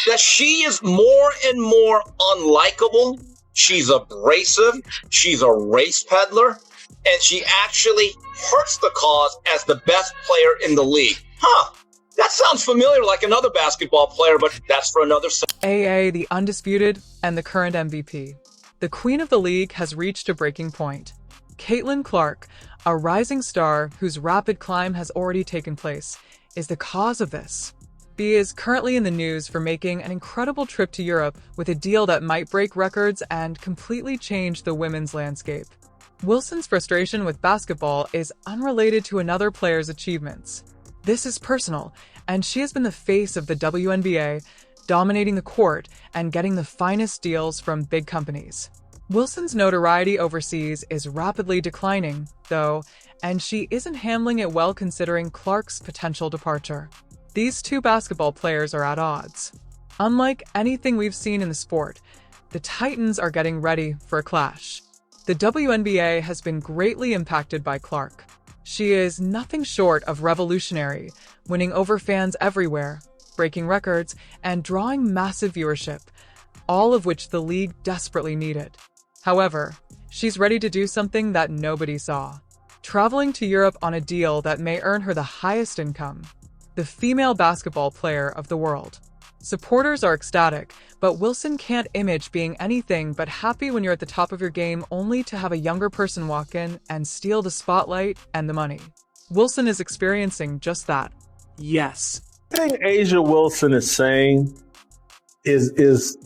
that she is more and more unlikable. She's abrasive. She's a race peddler. And she actually hurts the cause as the best player in the league. That sounds familiar, like another basketball player, but that's for another AA, the undisputed and the current MVP. The queen of the league has reached a breaking point. Caitlin Clark, a rising star whose rapid climb has already taken place, is the cause of this. She is currently in the news for making an incredible trip to Europe with a deal that might break records and completely change the women's landscape. Wilson's frustration with basketball is unrelated to another player's achievements. This is personal, and she has been the face of the WNBA, dominating the court and getting the finest deals from big companies. Wilson's notoriety overseas is rapidly declining, though, and she isn't handling it well considering Clark's potential departure. These two basketball players are at odds. Unlike anything we've seen in the sport, the Titans are getting ready for a clash. The WNBA has been greatly impacted by Clark. She is nothing short of revolutionary, winning over fans everywhere, breaking records, and drawing massive viewership, all of which the league desperately needed. However, she's ready to do something that nobody saw. Traveling to Europe on a deal that may earn her the highest income. The female basketball player of the world. Supporters are ecstatic, but Wilson can't image being anything but happy when you're at the top of your game only to have a younger person walk in and steal the spotlight and the money. Wilson is experiencing just that. Yes. The thing A'ja Wilson is saying is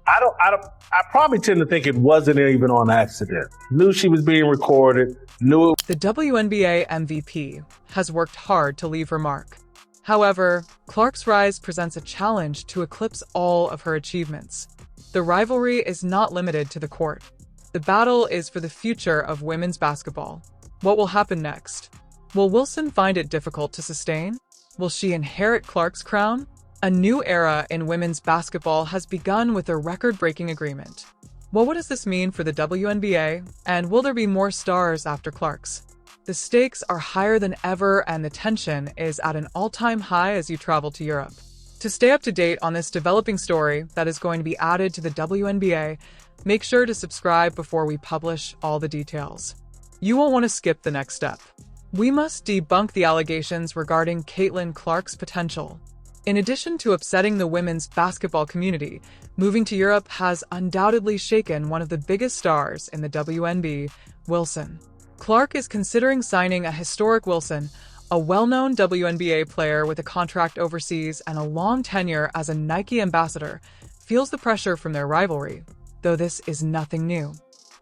I probably tend to think it wasn't even on accident. Knew she was being recorded, knew it. The WNBA MVP has worked hard to leave her mark. However, Clark's rise presents a challenge to eclipse all of her achievements. The rivalry is not limited to the court. The battle is for the future of women's basketball. What will happen next? Will Wilson find it difficult to sustain? Will she inherit Clark's crown? A new era in women's basketball has begun with a record-breaking agreement. Well, what does this mean for the WNBA, and will there be more stars after Clark's? The stakes are higher than ever, and the tension is at an all-time high as you travel to Europe. To stay up to date on this developing story that is going to be added to the WNBA, make sure to subscribe before we publish all the details. You won't want to skip the next step. We must debunk the allegations regarding Caitlin Clark's potential. In addition to upsetting the women's basketball community, moving to Europe has undoubtedly shaken one of the biggest stars in the WNBA, Wilson. Clark is considering signing a historic Wilson, a well-known WNBA player with a contract overseas and a long tenure as a Nike ambassador, feels the pressure from their rivalry, though this is nothing new.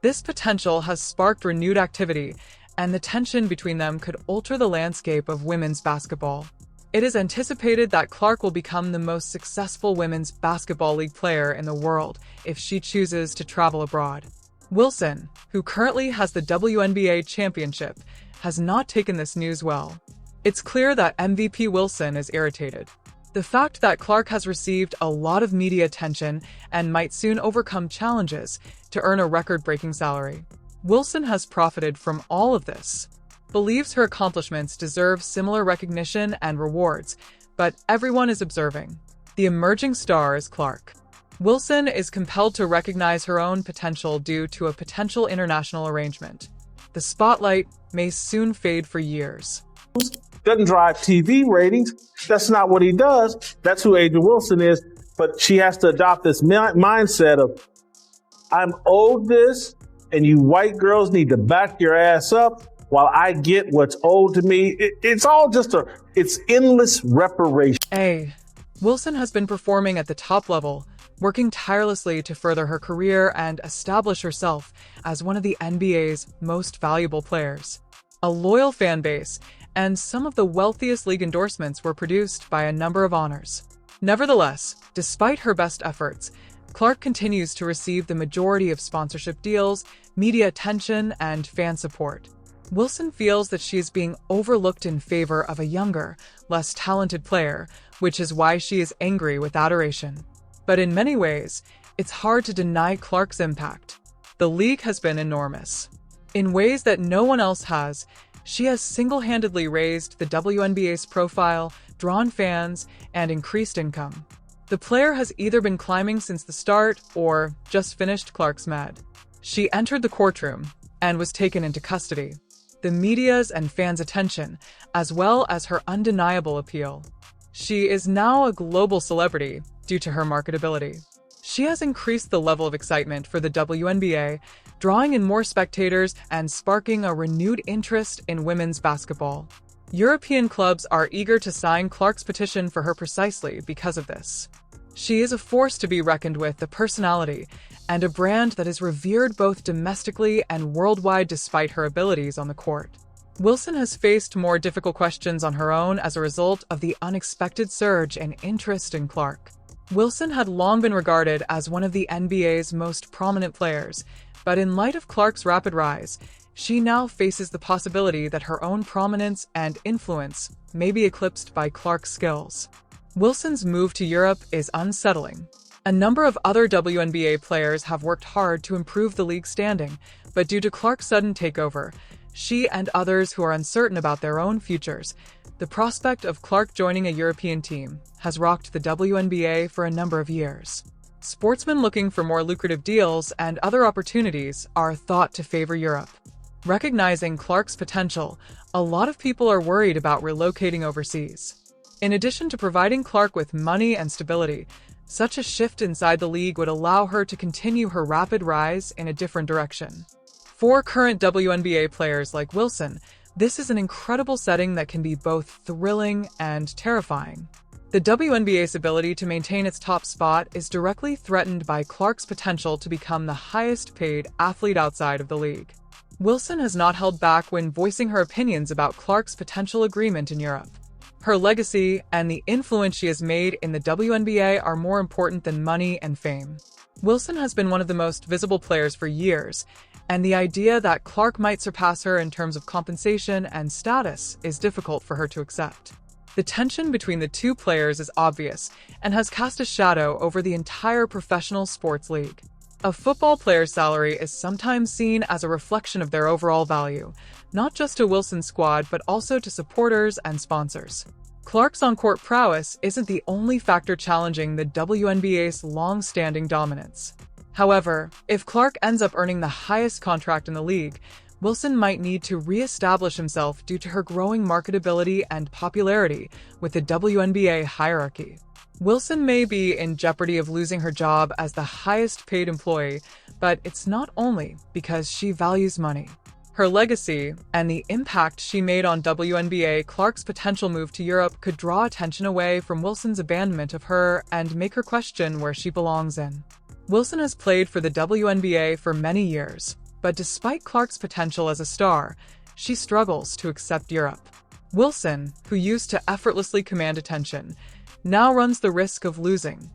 This potential has sparked renewed activity, and the tension between them could alter the landscape of women's basketball. It is anticipated that Clark will become the most successful women's basketball league player in the world if she chooses to travel abroad. Wilson, who currently has the WNBA championship, has not taken this news well. It's clear that MVP Wilson is irritated. The fact that Clark has received a lot of media attention and might soon overcome challenges to earn a record-breaking salary. Wilson has profited from all of this. Believes her accomplishments deserve similar recognition and rewards, but everyone is observing. The emerging star is Clark. Wilson is compelled to recognize her own potential due to a potential international arrangement. The spotlight may soon fade for years. Doesn't drive TV ratings. That's not what he does. That's who A'ja Wilson is. But she has to adopt this mindset of, I'm owed this, and you white girls need to back your ass up while I get what's owed to me. It's all just it's endless reparation. Wilson has been performing at the top level, working tirelessly to further her career and establish herself as one of the NBA's most valuable players. A loyal fan base and some of the wealthiest league endorsements were produced by a number of honors. Nevertheless, despite her best efforts, Clark continues to receive the majority of sponsorship deals, media attention, and fan support. Wilson feels that she is being overlooked in favor of a younger, less talented player, which is why she is angry with adoration. But in many ways, it's hard to deny Clark's impact. The league has been enormous. In ways that no one else has, she has single-handedly raised the WNBA's profile, drawn fans, and increased income. The player has either been climbing since the start or just finished Clark's med. She entered the courtroom and was taken into custody. The media's and fans' attention, as well as her undeniable appeal. She is now a global celebrity due to her marketability. She has increased the level of excitement for the WNBA, drawing in more spectators and sparking a renewed interest in women's basketball. European clubs are eager to sign Clark's petition for her precisely because of this. She is a force to be reckoned with, a personality, and a brand that is revered both domestically and worldwide despite her abilities on the court. Wilson has faced more difficult questions on her own as a result of the unexpected surge in interest in Clark. Wilson had long been regarded as one of the NBA's most prominent players, but in light of Clark's rapid rise, she now faces the possibility that her own prominence and influence may be eclipsed by Clark's skills. Wilson's move to Europe is unsettling. A number of other WNBA players have worked hard to improve the league's standing, but due to Clark's sudden takeover, she and others who are uncertain about their own futures, the prospect of Clark joining a European team has rocked the WNBA for a number of years. Sportsmen looking for more lucrative deals and other opportunities are thought to favor Europe. Recognizing Clark's potential, a lot of people are worried about relocating overseas. In addition to providing Clark with money and stability, such a shift inside the league would allow her to continue her rapid rise in a different direction. For current WNBA players like Wilson, this is an incredible setting that can be both thrilling and terrifying. The WNBA's ability to maintain its top spot is directly threatened by Clark's potential to become the highest-paid athlete outside of the league. Wilson has not held back when voicing her opinions about Clark's potential agreement in Europe. Her legacy and the influence she has made in the WNBA are more important than money and fame. Wilson has been one of the most visible players for years, and the idea that Clark might surpass her in terms of compensation and status is difficult for her to accept. The tension between the two players is obvious and has cast a shadow over the entire professional sports league. A football player's salary is sometimes seen as a reflection of their overall value, not just to Wilson's squad but also to supporters and sponsors. Clark's on-court prowess isn't the only factor challenging the WNBA's long-standing dominance. However, if Clark ends up earning the highest contract in the league, Wilson might need to re-establish himself due to her growing marketability and popularity with the WNBA hierarchy. Wilson may be in jeopardy of losing her job as the highest-paid employee, but it's not only because she values money. Her legacy and the impact she made on WNBA, Clark's potential move to Europe could draw attention away from Wilson's abandonment of her and make her question where she belongs in. Wilson has played for the WNBA for many years, but despite Clark's potential as a star, she struggles to accept Europe. Wilson, who used to effortlessly command attention, now runs the risk of losing